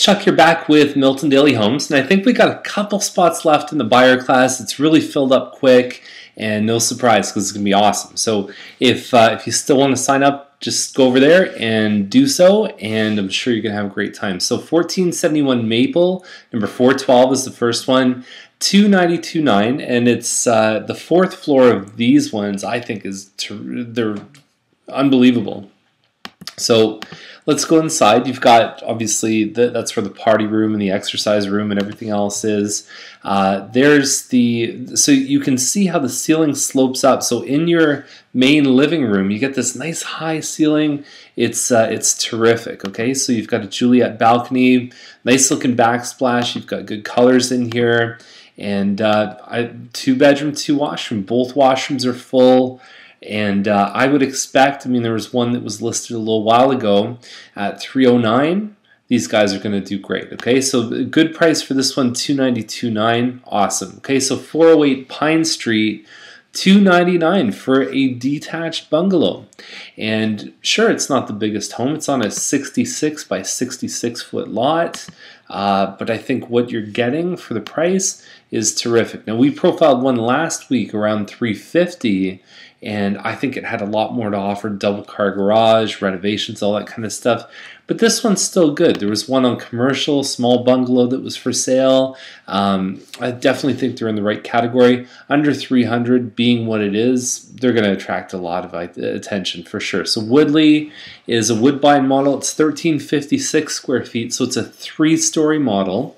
Chuck, you're back with Milton Daily Homes, and I think we got a couple spots left in the buyer class. It's really filled up quick, and no surprise because it's going to be awesome. So if you still want to sign up, just go over there and do so, and I'm sure you're going to have a great time. So 1471 Maple, number 412 is the first one, 292.9, and it's the fourth floor of these ones. I think they're unbelievable. So let's go inside. You've got, obviously, that's where the party room and the exercise room and everything else is. So you can see how the ceiling slopes up. So in your main living room, you get this nice high ceiling. It's terrific, okay? So you've got a Juliet balcony, nice looking backsplash. You've got good colors in here. And 2 bedroom, 2 washroom. Both washrooms are full. And I would expect, there was one that was listed a little while ago at $309. These guys are going to do great. Okay, so a good price for this one, $292.9. Awesome. Okay, so 408 Pine Street, $299 for a detached bungalow. And sure, it's not the biggest home. It's on a 66 by 66 foot lot. But I think what you're getting for the price is terrific. Now, we profiled one last week around $350, and I think it had a lot more to offer: double car garage, renovations, all that kind of stuff. But this one's still good. There was one on commercial, small bungalow that was for sale. I definitely think they're in the right category. Under 300 being what it is, they're going to attract a lot of attention for sure. So Woodley is a Woodbine model. It's 1356 square feet, so it's a 3-story model.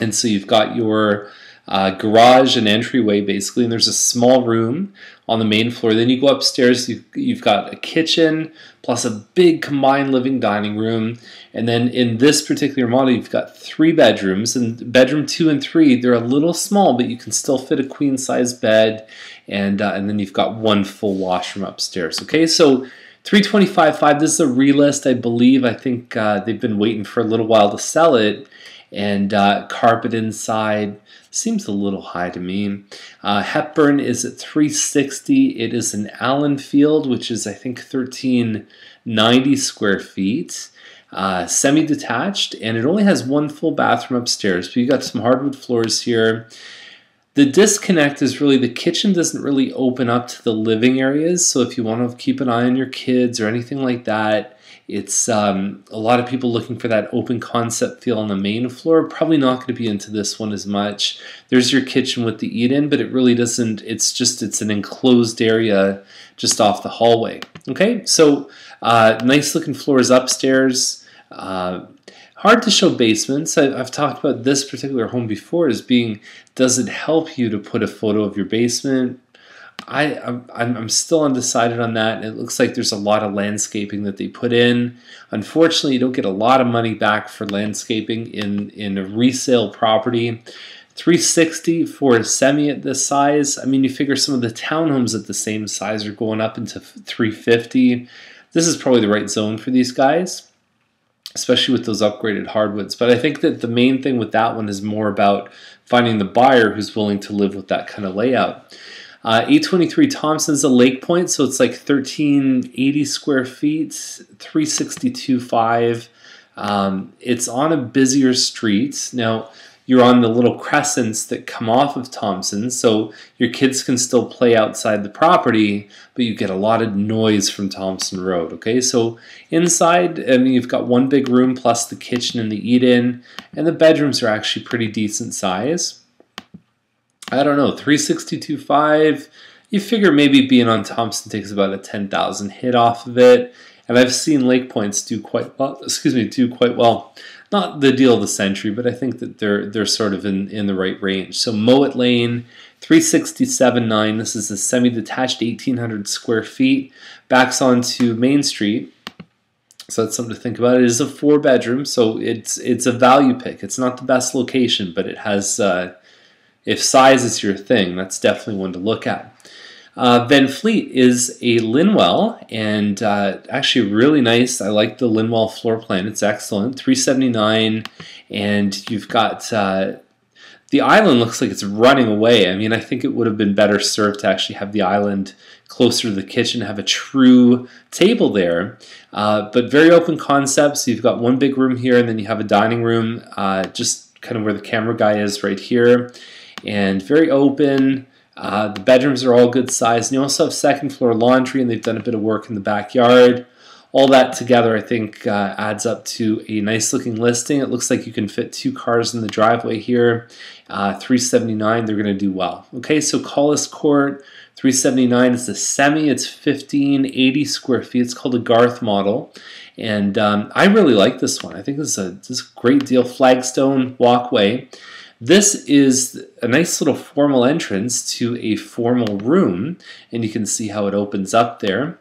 And so you've got your garage and entryway basically, and there's a small room on the main floor. Then you go upstairs, you've got a kitchen plus a big combined living dining room. And then in this particular model, you've got 3 bedrooms, and bedroom 2 and 3, they're a little small, but you can still fit a queen size bed. And then you've got 1 full washroom upstairs. Okay, so 325.5, this is a relist, I believe. I think they've been waiting for a little while to sell it. And carpet inside seems a little high to me. Hepburn is at $360. It is an Allen Field, which is I think 1390 square feet, semi-detached, and it only has 1 full bathroom upstairs. But you got some hardwood floors here. The disconnect is really the kitchen doesn't really open up to the living areas. So if you want to keep an eye on your kids or anything like that, it's a lot of people looking for that open concept feel on the main floor. Probably not going to be into this one as much. There's your kitchen with the eat-in, but it really doesn't. It's an enclosed area just off the hallway. Okay, so nice looking floors upstairs. Hard to show basements. I've talked about this particular home before as being, does it help you to put a photo of your basement? I'm still undecided on that. It looks like there's a lot of landscaping that they put in. Unfortunately, you don't get a lot of money back for landscaping in a resale property. $360 for a semi at this size. You figure some of the townhomes at the same size are going up into $350. This is probably the right zone for these guys, especially with those upgraded hardwoods. But I think that the main thing with that one is more about finding the buyer who's willing to live with that kind of layout. 823 Thompson's a Lake Point, so it's like 1380 square feet, 362.5. It's on a busier street. Now, you're on the little crescents that come off of Thompson, so your kids can still play outside the property, but you get a lot of noise from Thompson Road. Okay, so inside, you've got 1 big room plus the kitchen and the eat-in, and the bedrooms are actually pretty decent size. I don't know, 362.5. You figure maybe being on Thompson takes about a 10,000 hit off of it, and I've seen Lake Points do quite well. Do quite well. Not the deal of the century, but I think that they're sort of in the right range. So Mowat Lane, 367.9. This is a semi-detached 1,800 square feet. Backs onto Main Street. So that's something to think about. It is a 4-bedroom, so it's a value pick. It's not the best location, but it has. If size is your thing, that's definitely one to look at. Van Fleet is a Linwell, and actually really nice. I like the Linwell floor plan. It's excellent. $379, and you've got the island looks like it's running away. I think it would have been better served to actually have the island closer to the kitchen, have a true table there. But very open concept. So you've got one big room here, and then you have a dining room, just kind of where the camera guy is right here, and very open. The bedrooms are all good size, and you also have second floor laundry, and they've done a bit of work in the backyard. All that together, I think, adds up to a nice looking listing. It looks like you can fit 2 cars in the driveway here. $379, they're going to do well. Okay, so Collis Court, $379 is the semi. It's 1580 square feet. It's called a Garth model. And I really like this one. I think this is a great deal. Flagstone walkway. This is a nice little formal entrance to a formal room, and you can see how it opens up there.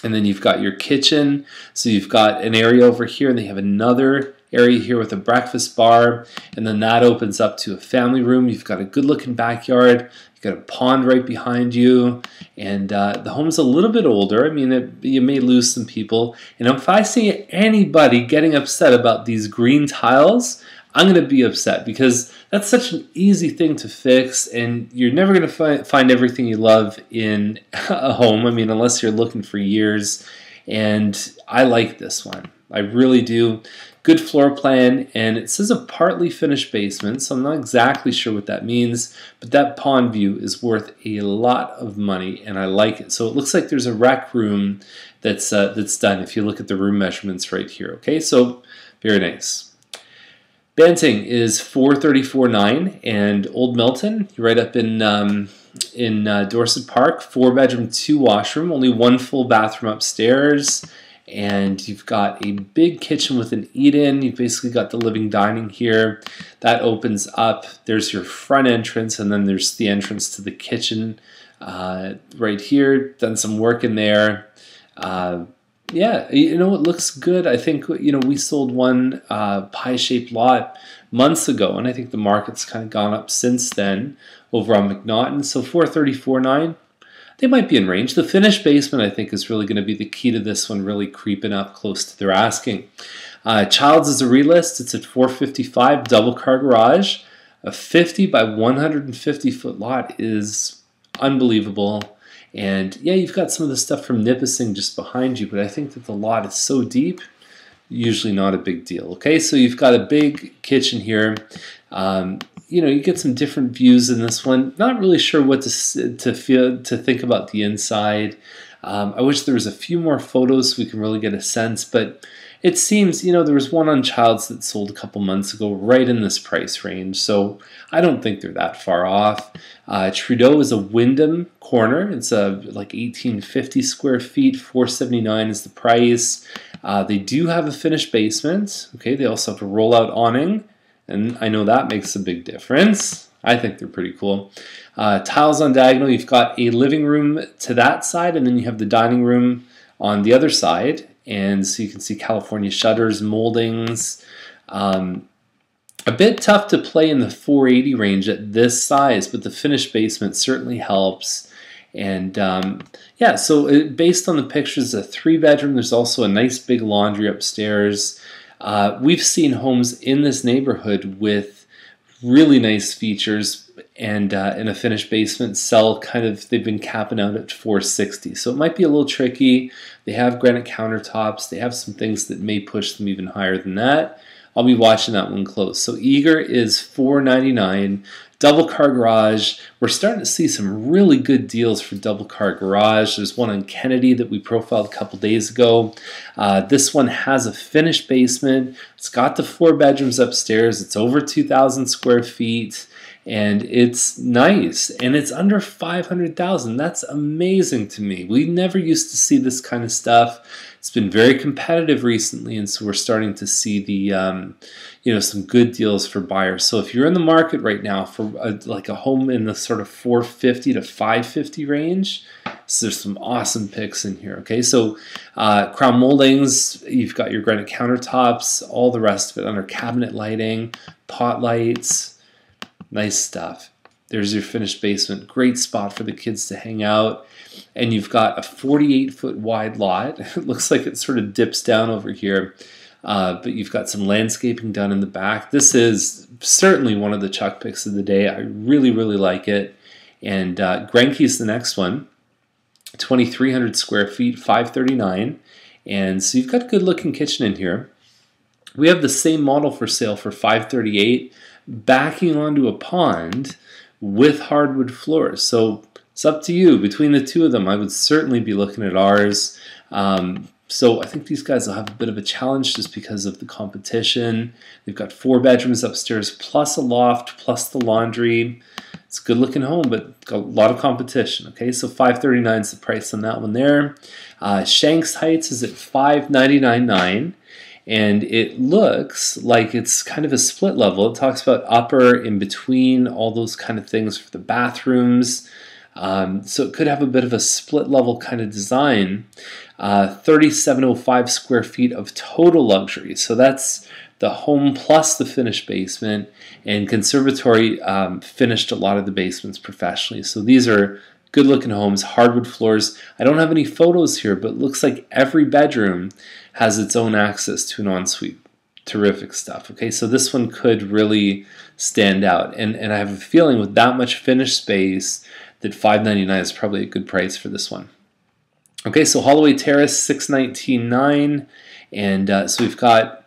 And then you've got your kitchen, so you've got an area over here, and they have another area here with a breakfast bar, and then that opens up to a family room. You've got a good-looking backyard. You've got a pond right behind you, and the home's a little bit older. I mean, you may lose some people. And if I see anybody getting upset about these green tiles, I'm going to be upset, because that's such an easy thing to fix, and you're never going to find everything you love in a home. I mean, unless you're looking for years. And I like this one. I really do. Good floor plan, and it says a partly finished basement, so I'm not exactly sure what that means, but that pond view is worth a lot of money, and I like it. So it looks like there's a rec room that's done if you look at the room measurements right here. Okay, so very nice. Banting is $434.9, and Old Milton, you're right up in Dorset Park. 4-bedroom, 2-washroom, only 1 full bathroom upstairs, and you've got a big kitchen with an eat-in. You've basically got the living dining here. That opens up. There's your front entrance, and then there's the entrance to the kitchen right here. Done some work in there. Yeah, you know, it looks good. I think, you know, we sold one pie-shaped lot months ago, and I think the market's kind of gone up since then over on McNaughton. So $434.9, they might be in range. The finished basement, I think, is really going to be the key to this one, really creeping up close to their asking. Child's is a relist. It's at $455, double car garage. A 50 by 150 foot lot is unbelievable. And yeah, you've got some of the stuff from Nipissing just behind you, but I think that the lot is so deep, usually not a big deal. Okay, so you've got a big kitchen here. You know, you get some different views in this one. Not really sure what to think about the inside. I wish there was a few more photos so we can really get a sense, but it seems, you know, there was one on Child's that sold a couple months ago right in this price range, so I don't think they're that far off. Trudeau is a Wyndham corner. It's like 1850 square feet, $479 is the price. They do have a finished basement. Okay, they also have a rollout awning, and I know that makes a big difference. I think they're pretty cool. Tiles on diagonal, you've got a living room to that side, and then you have the dining room on the other side. And so you can see California shutters, moldings. A bit tough to play in the 480 range at this size, but the finished basement certainly helps. And yeah, so based on the pictures, a 3-bedroom. There's also a nice big laundry upstairs. We've seen homes in this neighborhood with really nice features and in a finished basement sell kind of, they've been capping out at $460. So it might be a little tricky. They have granite countertops. They have some things that may push them even higher than that. I'll be watching that one close. So Eager is $499. Double car garage. We're starting to see some really good deals for double car garage. There's one on Kennedy that we profiled a couple days ago. This one has a finished basement. It's got the 4 bedrooms upstairs. It's over 2,000 square feet. And it's nice, and it's under $500,000. That's amazing to me. We never used to see this kind of stuff. It's been very competitive recently, and so we're starting to see the, you know, some good deals for buyers. So if you're in the market right now for like a home in the sort of $450 to $550 range, so there's some awesome picks in here. Okay, so crown moldings, you've got your granite countertops, all the rest of it under cabinet lighting, pot lights. Nice stuff. There's your finished basement. Great spot for the kids to hang out. And you've got a 48-foot wide lot. It looks like it sort of dips down over here. But you've got some landscaping done in the back. This is certainly one of the Chuck picks of the day. I really, really like it. And Grenke's the next one. 2,300 square feet, $539. And so you've got a good looking kitchen in here. We have the same model for sale for $538, backing onto a pond with hardwood floors. So it's up to you. Between the two of them, I would certainly be looking at ours. So I think these guys will have a bit of a challenge just because of the competition. They've got 4 bedrooms upstairs, plus a loft, plus the laundry. It's a good looking home, but got a lot of competition. Okay, so $539 is the price on that one there. Shanks Heights is at $599.9, and it looks like it's kind of a split level. It talks about upper, in between, all those kind of things for the bathrooms. So it could have a bit of a split level kind of design. 3,705 square feet of total luxury. So that's the home plus the finished basement, and Conservatory finished a lot of the basements professionally. So these are good looking homes, hardwood floors. I don't have any photos here, but it looks like every bedroom has its own access to an ensuite. Terrific stuff. Okay, so this one could really stand out, and I have a feeling with that much finished space that $599 is probably a good price for this one. Okay, so Holloway Terrace, $619.9, and so we've got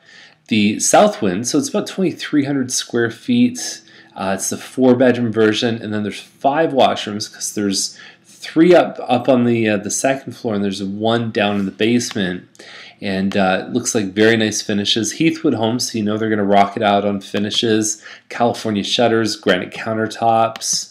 the south wind, so it's about 2,300 square feet. It's the 4-bedroom version, and then there's 5 washrooms because there's 3 up on the second floor, and there's 1 down in the basement. And it looks like very nice finishes. Heathwood homes, so you know they're going to rock it out on finishes. California shutters, granite countertops.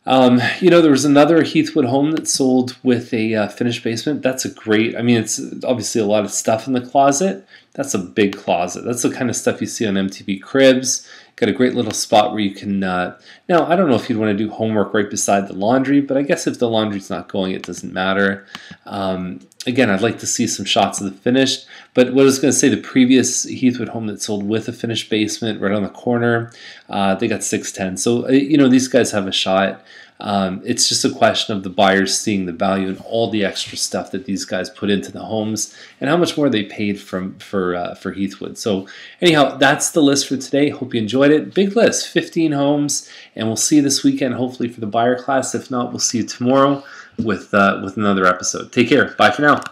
You know, there was another Heathwood home that sold with a finished basement. That's a great, I mean, it's obviously a lot of stuff in the closet. That's a big closet. That's the kind of stuff you see on MTV Cribs. Got a great little spot where you can, now I don't know if you'd want to do homework right beside the laundry, but I guess if the laundry's not going, it doesn't matter. Again, I'd like to see some shots of the finished, but what I was going to say, the previous Heathwood home that sold with a finished basement right on the corner, they got 610. So, you know, these guys have a shot. It's just a question of the buyers seeing the value in all the extra stuff that these guys put into the homes and how much more they paid for Heathwood. So anyhow, that's the list for today. Hope you enjoyed it. Big list, 15 homes, and we'll see you this weekend hopefully for the buyer class. If not, we'll see you tomorrow with another episode. Take care. Bye for now.